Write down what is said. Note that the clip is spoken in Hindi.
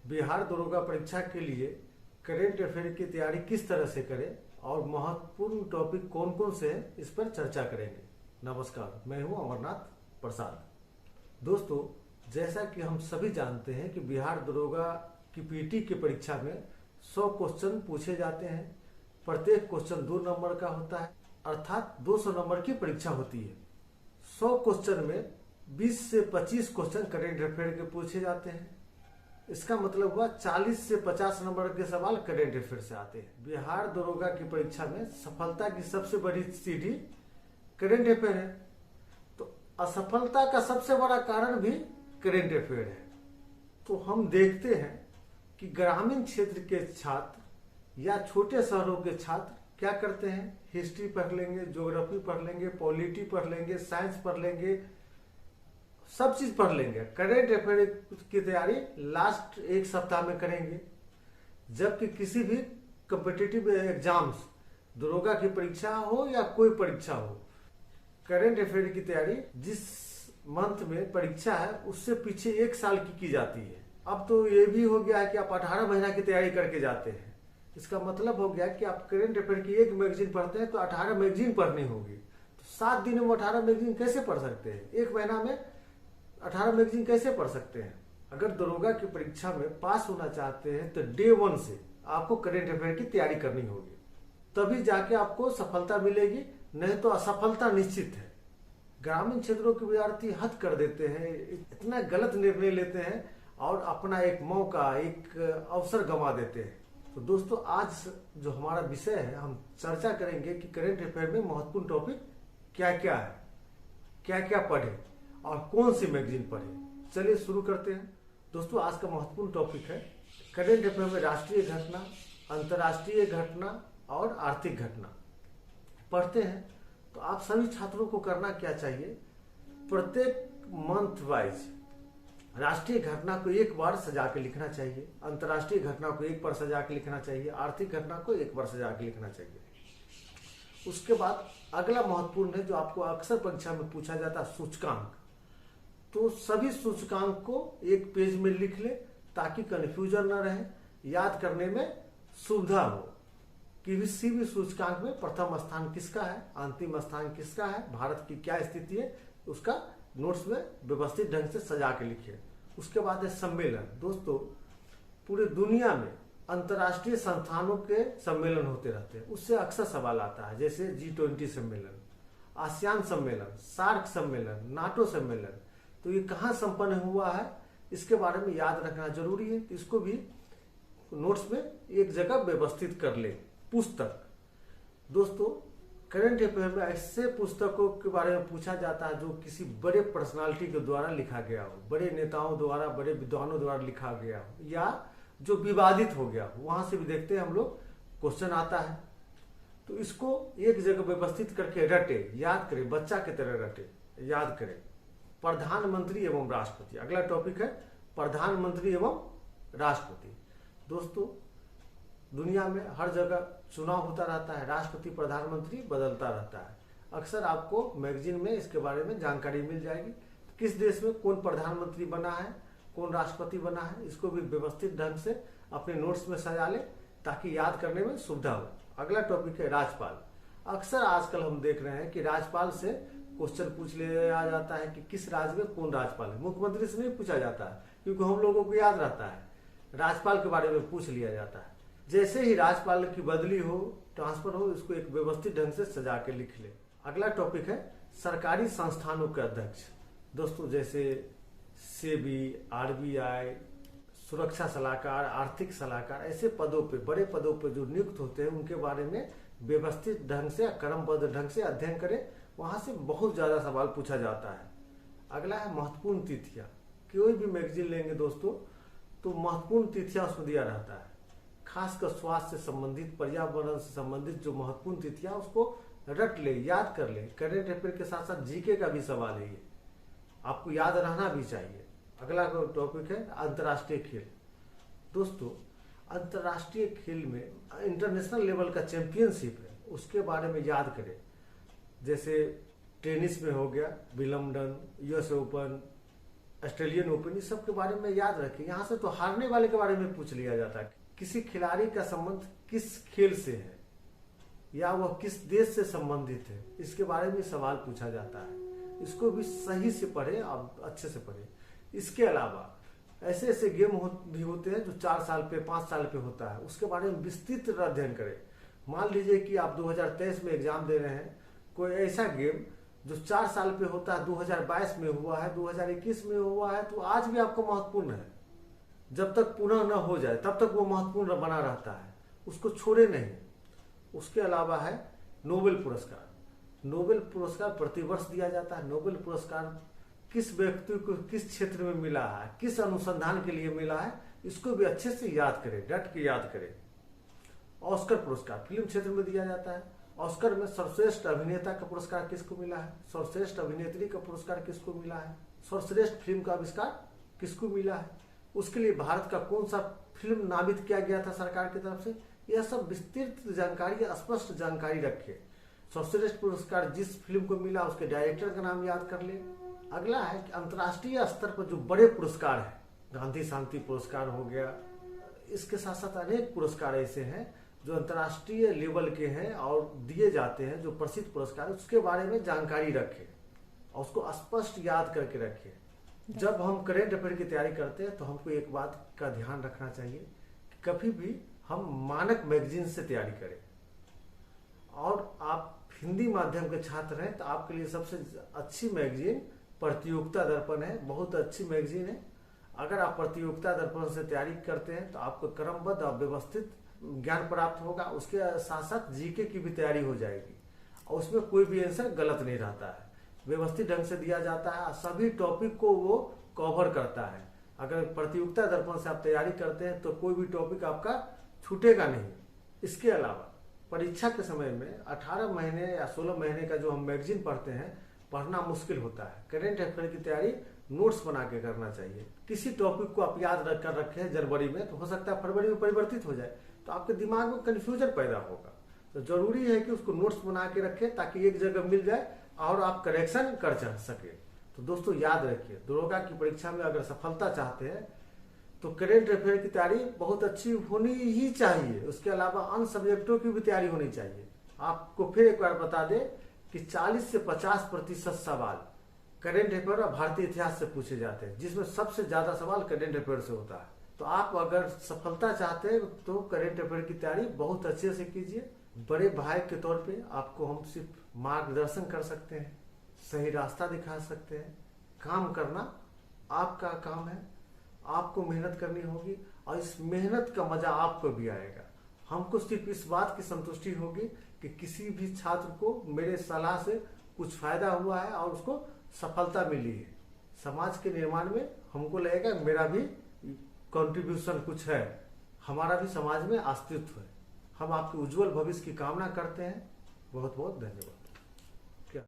बिहार दरोगा परीक्षा के लिए करेंट अफेयर की तैयारी किस तरह से करें और महत्वपूर्ण टॉपिक कौन कौन से हैं, इस पर चर्चा करेंगे। नमस्कार, मैं हूं अमरनाथ प्रसाद। दोस्तों, जैसा कि हम सभी जानते हैं कि बिहार दरोगा की पीटी की परीक्षा में 100 क्वेश्चन पूछे जाते हैं। प्रत्येक क्वेश्चन 2 नंबर का होता है, अर्थात 200 नंबर की परीक्षा होती है। 100 क्वेश्चन में 20 से 25 क्वेश्चन करेंट अफेयर के पूछे जाते हैं। इसका मतलब हुआ 40 से 50 नंबर के सवाल करेंट अफेयर से आते हैं। बिहार दरोगा की परीक्षा में सफलता की सबसे बड़ी सीढ़ी करेंट अफेयर है, तो असफलता का सबसे बड़ा कारण भी करेंट अफेयर है। तो हम देखते हैं कि ग्रामीण क्षेत्र के छात्र या छोटे शहरों के छात्र क्या करते हैं, हिस्ट्री पढ़ लेंगे, ज्योग्राफी पढ़ लेंगे, पॉलिटी पढ़ लेंगे, साइंस पढ़ लेंगे, सब चीज पढ़ लेंगे। करेंट अफेयर की तैयारी लास्ट एक सप्ताह में करेंगे। जबकि किसी भी कॉम्पिटिटिव एग्जाम्स, दरोगा की परीक्षा हो या कोई परीक्षा हो, करेंट अफेयर की तैयारी जिस मंथ में परीक्षा है उससे पीछे 1 साल की जाती है। अब तो ये भी हो गया है कि आप 18 महीना की तैयारी करके जाते हैं। इसका मतलब हो गया कि आप करेंट अफेयर की एक मैगजीन पढ़ते हैं तो 18 मैगजीन पढ़नी होगी। तो 7 दिन में 18 मैगजीन कैसे पढ़ सकते हैं? 1 महीना में 18 मैगजीन कैसे पढ़ सकते हैं? अगर दरोगा की परीक्षा में पास होना चाहते हैं तो डे 1 से आपको करेंट अफेयर की तैयारी करनी होगी, तभी जाके आपको सफलता मिलेगी, नहीं तो असफलता निश्चित है। ग्रामीण क्षेत्रों के विद्यार्थी हद कर देते हैं, इतना गलत निर्णय लेते हैं और अपना एक मौका, एक अवसर गंवा देते हैं। तो दोस्तों, आज जो हमारा विषय है, हम चर्चा करेंगे कि करेंट अफेयर में महत्वपूर्ण टॉपिक क्या क्या है, क्या क्या पढ़े और कौन सी मैगजीन पढ़े। चलिए शुरू करते हैं। दोस्तों, आज का महत्वपूर्ण टॉपिक है करेंट अफेयर में राष्ट्रीय घटना, अंतर्राष्ट्रीय घटना और आर्थिक घटना पढ़ते हैं। तो आप सभी छात्रों को करना क्या चाहिए, प्रत्येक मंथ वाइज राष्ट्रीय घटना को 1 बार सजा के लिखना चाहिए, अंतर्राष्ट्रीय घटना को 1 बार सजा के लिखना चाहिए, आर्थिक घटना को 1 बार सजा के लिखना चाहिए। उसके बाद अगला महत्वपूर्ण है जो आपको अक्सर परीक्षा में पूछा जाता है, सूचकांक। तो सभी सूचकांक को 1 पेज में लिख ले ताकि कंफ्यूजन न रहे, याद करने में सुविधा हो कि किसी भी सूचकांक में प्रथम स्थान किसका है, अंतिम स्थान किसका है, भारत की क्या स्थिति है, उसका नोट्स में व्यवस्थित ढंग से सजा के लिखिए। उसके बाद है सम्मेलन। दोस्तों, पूरे दुनिया में अंतर्राष्ट्रीय संस्थानों के सम्मेलन होते रहते हैं, उससे अक्सर सवाल आता है, जैसे G20 सम्मेलन, आसियान सम्मेलन, सार्क सम्मेलन, नाटो सम्मेलन। तो ये कहाँ संपन्न हुआ है, इसके बारे में याद रखना जरूरी है। इसको भी नोट्स में एक जगह व्यवस्थित कर ले। पुस्तक। दोस्तों, करेंट अफेयर में ऐसे पुस्तकों के बारे में पूछा जाता है जो किसी बड़े पर्सनालिटी के द्वारा लिखा गया हो, बड़े नेताओं द्वारा, बड़े विद्वानों द्वारा लिखा गया हो, या जो विवादित हो गया हो, वहां से भी देखते हैं हम लोग क्वेश्चन आता है। तो इसको एक जगह व्यवस्थित करके रटे, याद करें, बच्चा की तरह रटे, याद करें। प्रधानमंत्री एवं राष्ट्रपति, अगला टॉपिक है प्रधानमंत्री एवं राष्ट्रपति। दोस्तों, दुनिया में हर जगह चुनाव होता रहता है, राष्ट्रपति प्रधानमंत्री बदलता रहता है। अक्सर आपको मैगजीन में इसके बारे में जानकारी मिल जाएगी, किस देश में कौन प्रधानमंत्री बना है, कौन राष्ट्रपति बना है। इसको भी व्यवस्थित ढंग से अपने नोट्स में सजा ले ताकि याद करने में सुविधा हो। अगला टॉपिक है राज्यपाल। अक्सर आजकल हम देख रहे हैं कि राज्यपाल से क्वेश्चन पूछ लिया जाता है कि किस राज्य में कौन राज्यपाल है। मुख्यमंत्री से नहीं पूछा जाता है, क्योंकि हम लोगों को याद रहता है। राज्यपाल के बारे में पूछ लिया जाता है। जैसे ही राज्यपाल की बदली हो, ट्रांसफर हो, इसको एक व्यवस्थित ढंग से सजा के लिख ले। अगला टॉपिक है सरकारी संस्थानों के अध्यक्ष। दोस्तों, जैसे सेबी, RBI, सुरक्षा सलाहकार, आर्थिक सलाहकार, ऐसे पदों पे, बड़े पदों पे जो नियुक्त होते हैं, उनके बारे में व्यवस्थित ढंग से, क्रमबद्ध ढंग से अध्ययन करें। वहां से बहुत ज्यादा सवाल पूछा जाता है। अगला है महत्वपूर्ण तिथियां। कोई भी मैगजीन लेंगे दोस्तों, तो महत्वपूर्ण तिथियां उसमें दिया रहता है। खासकर स्वास्थ्य से संबंधित, पर्यावरण से संबंधित जो महत्वपूर्ण तिथियां, उसको रट ले, याद कर ले। करेंट अफेयर के साथ साथ जीके का भी सवाल है, ये आपको याद रहना भी चाहिए। अगला टॉपिक है अंतर्राष्ट्रीय खेल। दोस्तों, अंतर्राष्ट्रीय खेल में इंटरनेशनल लेवल का चैंपियनशिप है, उसके बारे में याद करें। जैसे टेनिस में हो गया Wimbledon, US open, Australian open, इस सब के बारे में याद रखें। यहाँ से तो हारने वाले के बारे में पूछ लिया जाता है। किसी खिलाड़ी का संबंध किस खेल से है या वह किस देश से संबंधित है, इसके बारे में सवाल पूछा जाता है। इसको भी सही से पढ़े और अच्छे से पढ़े। इसके अलावा ऐसे ऐसे गेम भी होते हैं जो 4 साल पे 5 साल पे होता है, उसके बारे में विस्तृत अध्ययन करें। मान लीजिए कि आप 2023 में एग्जाम दे रहे हैं, कोई ऐसा गेम जो 4 साल पे होता है, 2022 में हुआ है, 2021 में हुआ है, तो आज भी आपको महत्वपूर्ण है। जब तक पुनः न हो जाए तब तक वो महत्वपूर्ण बना रहता है, उसको छोड़े नहीं। उसके अलावा है नोबेल पुरस्कार। नोबेल पुरस्कार प्रतिवर्ष दिया जाता है। नोबेल पुरस्कार किस व्यक्ति को किस क्षेत्र में मिला है, किस अनुसंधान के लिए मिला है, इसको भी अच्छे से याद करें, डट के याद करें। ऑस्कर पुरस्कार फिल्म क्षेत्र में दिया जाता है। ऑस्कर में सर्वश्रेष्ठ अभिनेता का पुरस्कार किसको मिला है, सर्वश्रेष्ठ अभिनेत्री का पुरस्कार किसको मिला है, सर्वश्रेष्ठ फिल्म का आविष्कार किसको मिला है, उसके लिए भारत का कौन सा फिल्म नामित किया गया था सरकार की तरफ से, यह सब विस्तृत जानकारी, स्पष्ट जानकारी रखे। सर्वश्रेष्ठ पुरस्कार जिस फिल्म को मिला उसके डायरेक्टर का नाम याद कर ले। अगला है कि अंतर्राष्ट्रीय स्तर पर जो बड़े पुरस्कार हैं, गांधी शांति पुरस्कार हो गया, इसके साथ साथ अनेक पुरस्कार ऐसे हैं जो अंतर्राष्ट्रीय लेवल के हैं और दिए जाते हैं, जो प्रसिद्ध पुरस्कार, उसके बारे में जानकारी रखें और उसको स्पष्ट याद करके रखें। जब हम करेंट अफेयर की तैयारी करते हैं तो हमको एक बात का ध्यान रखना चाहिए कि कभी भी हम मानक मैगजीन से तैयारी करें। और आप हिंदी माध्यम के छात्र हैं तो आपके लिए सबसे अच्छी मैगजीन प्रतियोगिता दर्पण है, बहुत अच्छी मैगजीन है। अगर आप प्रतियोगिता दर्पण से तैयारी करते हैं तो आपको क्रमबद्ध और व्यवस्थित ज्ञान प्राप्त होगा। उसके साथ साथ जीके की भी तैयारी हो जाएगी और उसमें कोई भी आंसर गलत नहीं रहता है, व्यवस्थित ढंग से दिया जाता है, सभी टॉपिक को वो कवर करता है। अगर प्रतियोगिता दर्पण से आप तैयारी करते हैं तो कोई भी टॉपिक आपका छूटेगा नहीं। इसके अलावा परीक्षा के समय में 18 महीने या 16 महीने का जो हम मैगजीन पढ़ते हैं, पढ़ना मुश्किल होता है। करेंट अफेयर की तैयारी नोट्स बना के करना चाहिए। किसी टॉपिक को आप याद रख कर रखे हैं जनवरी में, तो हो सकता है फरवरी में परिवर्तित हो जाए, तो आपके दिमाग में कंफ्यूजन पैदा होगा। तो जरूरी है कि उसको नोट्स बना के रखें ताकि एक जगह मिल जाए और आप करेक्शन कर सके। तो दोस्तों याद रखिए, दरोगा की परीक्षा में अगर सफलता चाहते हैं तो करेंट अफेयर की तैयारी बहुत अच्छी होनी ही चाहिए। उसके अलावा अन्य सब्जेक्टों की भी तैयारी होनी चाहिए। आपको फिर एक बार बता दें कि 40 से 50% सवाल करेंट अफेयर और भारतीय इतिहास से पूछे जाते हैं, जिसमें सबसे ज्यादा सवाल करेंट अफेयर से होता है। तो आप अगर सफलता चाहते हैं तो करेंट अफेयर की तैयारी बहुत अच्छे से कीजिए। बड़े भाई के तौर पे आपको हम सिर्फ मार्गदर्शन कर सकते हैं, सही रास्ता दिखा सकते हैं। काम करना आपका काम है, आपको मेहनत करनी होगी और इस मेहनत का मजा आपको भी आएगा। हमको सिर्फ इस बात की संतुष्टि होगी कि किसी भी छात्र को मेरे सलाह से कुछ फायदा हुआ है और उसको सफलता मिली है। समाज के निर्माण में हमको लगेगा मेरा भी कंट्रीब्यूशन कुछ है, हमारा भी समाज में अस्तित्व है। हम आपके उज्जवल भविष्य की कामना करते हैं। बहुत बहुत धन्यवाद।